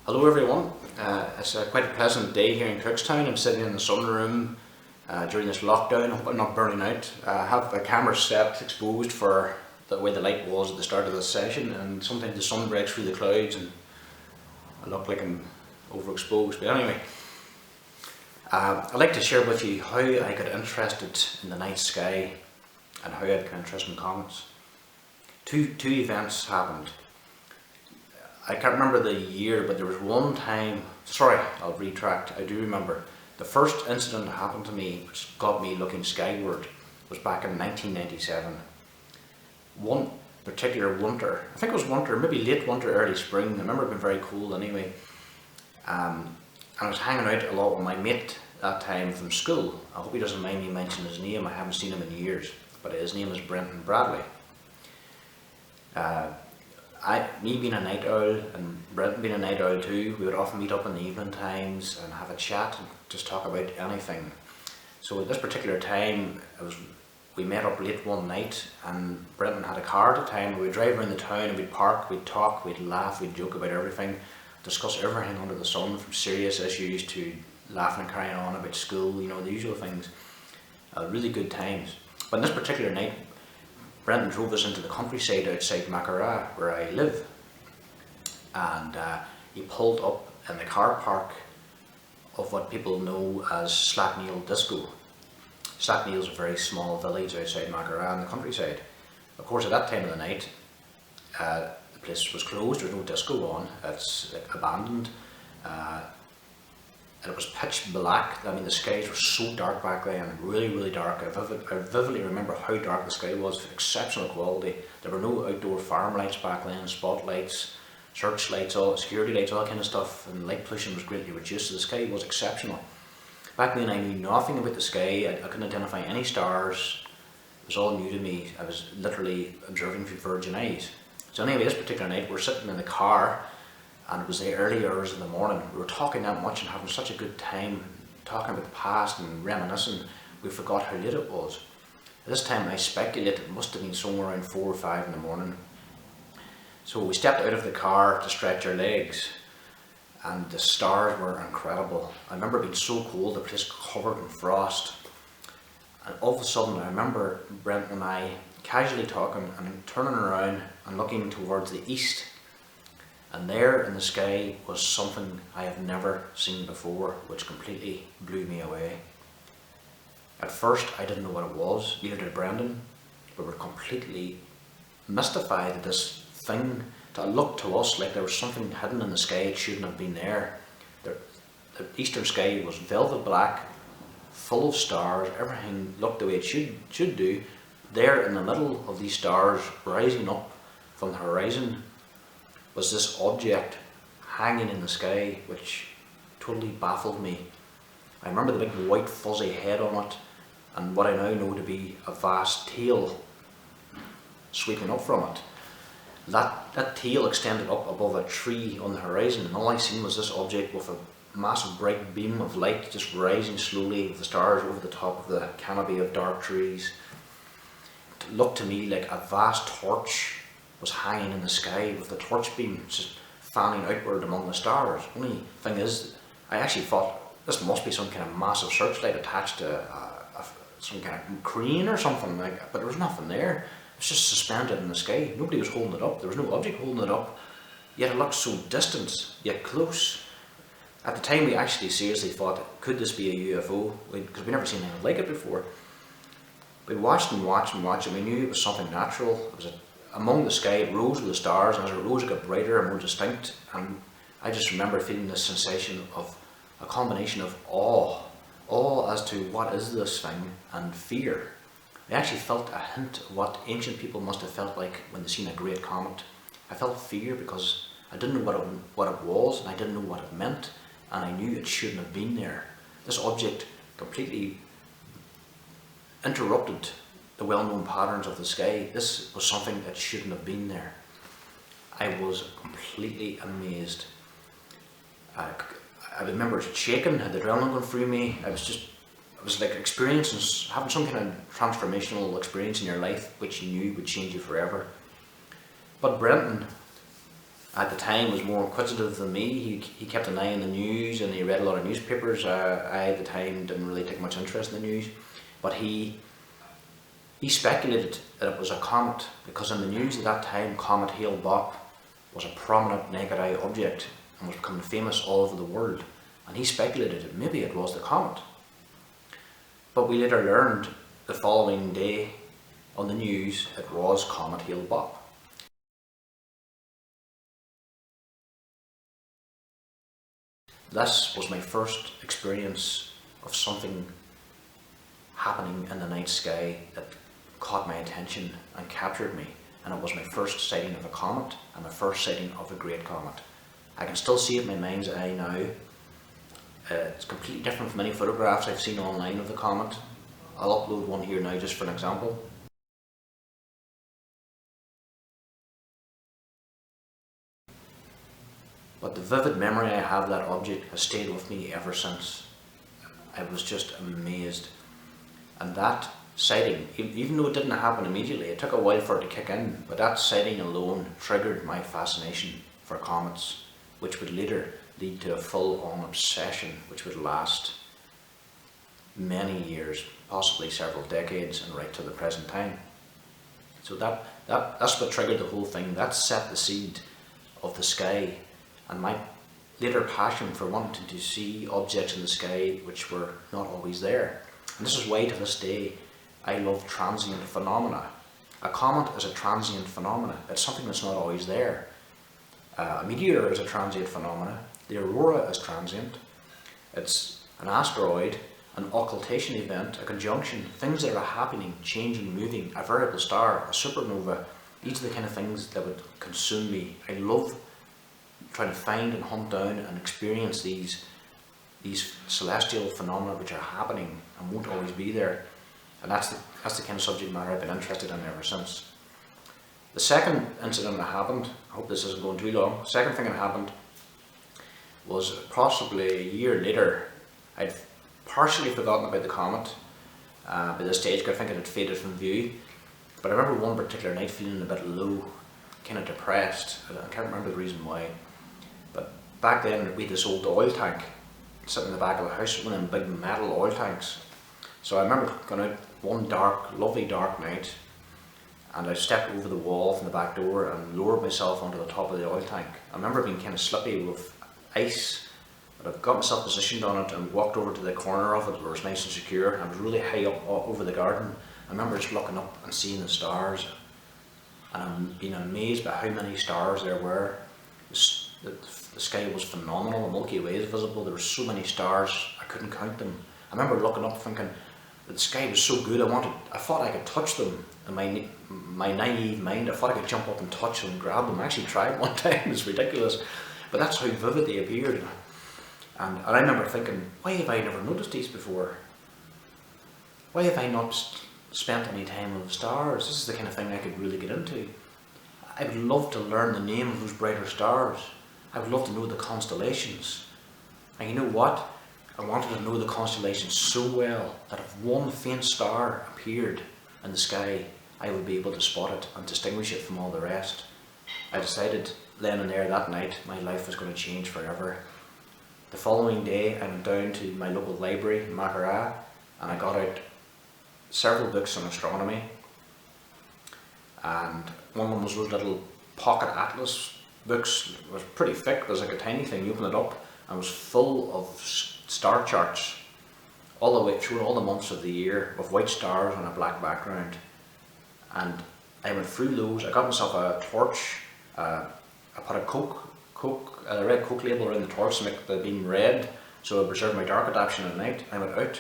Hello everyone, it's quite a pleasant day here in Cookstown. I'm sitting in the sunroom during this lockdown. I hope I'm not burning out. I have the camera set exposed for the way the light was at the start of this session, and sometimes the sun breaks through the clouds and I look like I'm overexposed. But anyway, I'd like to share with you how I got interested in the night sky and how I got interested in comets. Two events happened. I can't remember the year, but there was one time, sorry, I'll retract, I do remember. The first incident that happened to me, which got me looking skyward, was back in 1997. One particular winter, I think it was winter, maybe late winter, early spring, I remember it being very cold anyway. And I was hanging out a lot with my mate that time from school. I hope he doesn't mind me mentioning his name, I haven't seen him in years, but his name is Brenton Bradley. Me being a night owl and Brenton being a night owl too, we would often meet up in the evening times and have a chat and just talk about anything. So at this particular time, we met up late one night and Brenton had a car at the time. We would drive around the town and we'd park, we'd talk, we'd laugh, we'd joke about everything, discuss everything under the sun, from serious issues to laughing and carrying on about school, you know, the usual things. Really good times. But on this particular night, Brenton drove us into the countryside outside McKenna, where I live, and he pulled up in the car park of what people know as Slackneil Disco. Slackneil is a very small village outside McKenna in the countryside. Of course, at that time of the night, the place was closed, there was no disco on, it's abandoned. And it was pitch black. I mean, the skies were so dark back then, really dark. I vividly remember how dark the sky was, exceptional quality. There were no outdoor farm lights back then, spotlights, searchlights, all security lights, all that kind of stuff, and light pollution was greatly reduced, so the sky was exceptional. Back then I knew nothing about the sky, I couldn't identify any stars, it was all new to me. I was literally observing through virgin eyes. So anyway, this particular night we're sitting in the car, and it was the early hours of the morning. We were talking that much and having such a good time, talking about the past and reminiscing, we forgot how late it was. At this time I speculate it must have been somewhere around 4 or 5 in the morning. So we stepped out of the car to stretch our legs, and the stars were incredible. I remember being so cold, the place covered in frost. And all of a sudden I remember Brent and I casually talking and turning around and looking towards the east. And there in the sky was something I have never seen before, which completely blew me away. At first I didn't know what it was, neither did Brendan. We were completely mystified at this thing that looked to us like there was something hidden in the sky. It shouldn't have been there. The eastern sky was velvet black, full of stars, everything looked the way it should do. There in the middle of these stars, rising up from the horizon, was this object hanging in the sky, which totally baffled me. I remember the big white fuzzy head on it, and what I now know to be a vast tail sweeping up from it. That tail extended up above a tree on the horizon, and all I seen was this object with a massive bright beam of light just rising slowly with the stars over the top of the canopy of dark trees. It looked to me like a vast torch was hanging in the sky with the torch beam just fanning outward among the stars. Only thing is, I actually thought this must be some kind of massive searchlight attached to some kind of crane or something like, but there was nothing there. It was just suspended in the sky. Nobody was holding it up. There was no object holding it up. Yet it looked so distant, yet close. At the time we actually seriously thought, could this be a UFO? Because we'd never seen anything like it before. We watched and watched and watched, and we knew it was something natural. It was among the sky, it rose with the stars, and as it rose it got brighter and more distinct, and I just remember feeling this sensation of a combination of awe as to what is this thing, and fear. I actually felt a hint of what ancient people must have felt like when they seen a great comet. I felt fear because I didn't know what it was, and I didn't know what it meant, and I knew it shouldn't have been there. This object completely interrupted the well-known patterns of the sky. This was something that shouldn't have been there. I was completely amazed. I remember shaking, had the adrenaline going through me. I was like experiencing, having some kind of transformational experience in your life which you knew would change you forever. But Brenton at the time was more inquisitive than me. He kept an eye on the news and he read a lot of newspapers. I at the time didn't really take much interest in the news, but he speculated that it was a comet because in the news at that time, Comet Hale-Bopp was a prominent naked eye object and was becoming famous all over the world. And he speculated that maybe it was the comet. But we later learned the following day on the news it was Comet Hale-Bopp. This was my first experience of something happening in the night sky that caught my attention and captured me, and it was my first sighting of a comet and my first sighting of a great comet. I can still see it in my mind's eye now. It's completely different from any photographs I've seen online of the comet. I'll upload one here now just for an example. But the vivid memory I have of that object has stayed with me ever since. I was just amazed. And that sighting, even though it didn't happen immediately, it took a while for it to kick in, but that sighting alone triggered my fascination for comets, which would later lead to a full-on obsession which would last many years, possibly several decades, and right to the present time. So that's what triggered the whole thing. That set the seed of the sky, and my later passion for wanting to see objects in the sky which were not always there. And this is why to this day I love transient phenomena. A comet is a transient phenomena. It's something that's not always there. A meteor is a transient phenomena. The aurora is transient. It's an asteroid, an occultation event, a conjunction, things that are happening, changing, moving, a variable star, a supernova. These are the kind of things that would consume me. I love trying to find and hunt down and experience these celestial phenomena which are happening and won't always be there. And that's the kind of subject matter I've been interested in ever since. The second incident that happened, I hope this isn't going too long, the second thing that happened was possibly a year later. I'd partially forgotten about the comet by this stage, because I think it had faded from view. But I remember one particular night feeling a bit low, kind of depressed. I can't remember the reason why. But back then we had this old oil tank sitting in the back of the house, one of them big metal oil tanks. So I remember going out one lovely dark night, and I stepped over the wall from the back door and lowered myself onto the top of the oil tank. I remember being kind of slippy with ice, but I got myself positioned on it and walked over to the corner of it where it was nice and secure. I was really high up over the garden. I remember just looking up and seeing the stars, and I'm being amazed by how many stars there were. The sky was phenomenal. The Milky Way is visible. There were so many stars I couldn't count them. I remember looking up thinking that the sky was so good. I thought I could touch them. In my naive mind, I thought I could jump up and touch them and grab them. I actually tried one time. It's ridiculous, but that's how vivid they appeared. And I remember thinking, why have I never noticed these before? Why have I not spent any time with the stars? This is the kind of thing I could really get into. I would love to learn the name of those brighter stars. I would love to know the constellations. And you know what? I wanted to know the constellations so well that if one faint star appeared in the sky, I would be able to spot it and distinguish it from all the rest. I decided then and there that night my life was going to change forever. The following day I went down to my local library in Mackara and I got out several books on astronomy, and one of them was those little pocket atlas books. It was pretty thick. It was like a tiny thing. You open it up and it was full of star charts all the way through all the months of the year with white stars on a black background. And I went through those. I got myself a torch. I put a red Coke label around the torch to make the beam red, so I preserved my dark adaptation at night. I went out.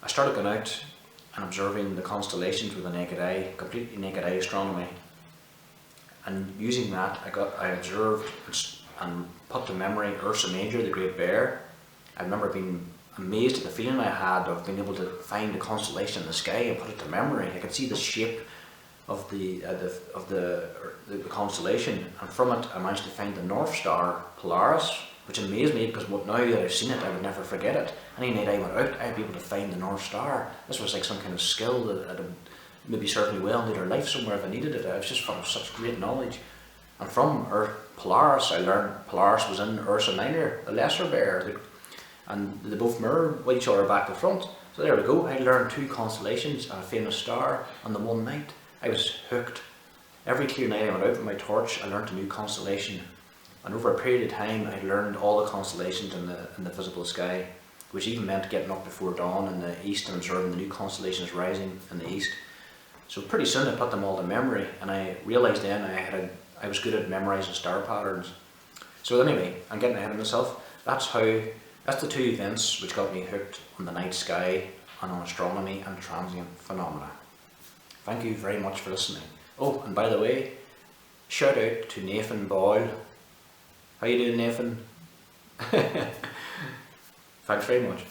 I started going out and observing the constellations with the naked eye, completely naked eye astronomy. And using that, I observed and put to memory Ursa Major, the Great Bear. I remember being amazed at the feeling I had of being able to find a constellation in the sky and put it to memory. I could see the shape of the constellation, and from it I managed to find the North Star, Polaris, which amazed me because now that I've seen it, I would never forget it. Any night I went out, I'd be able to find the North Star. This was like some kind of skill that maybe served me well in later life somewhere if I needed it. I was just full of such great knowledge. And from Polaris, I learned Polaris was in Ursa Minor, the lesser bear, and they both mirrored each other back to front. So there we go, I learned 2 constellations and a famous star on the one night. I was hooked. Every clear night I went out with my torch, I learned a new constellation. And over a period of time, I learned all the constellations in the visible sky, which even meant getting up before dawn in the east and observing the new constellations rising in the east. So pretty soon I put them all to memory, and I realised then I was good at memorising star patterns. So anyway, I'm getting ahead of myself. That's the 2 events which got me hooked on the night sky and on astronomy and transient phenomena. Thank you very much for listening. Oh, and by the way, shout out to Nathan Boyle. How you doing, Nathan? Thanks very much.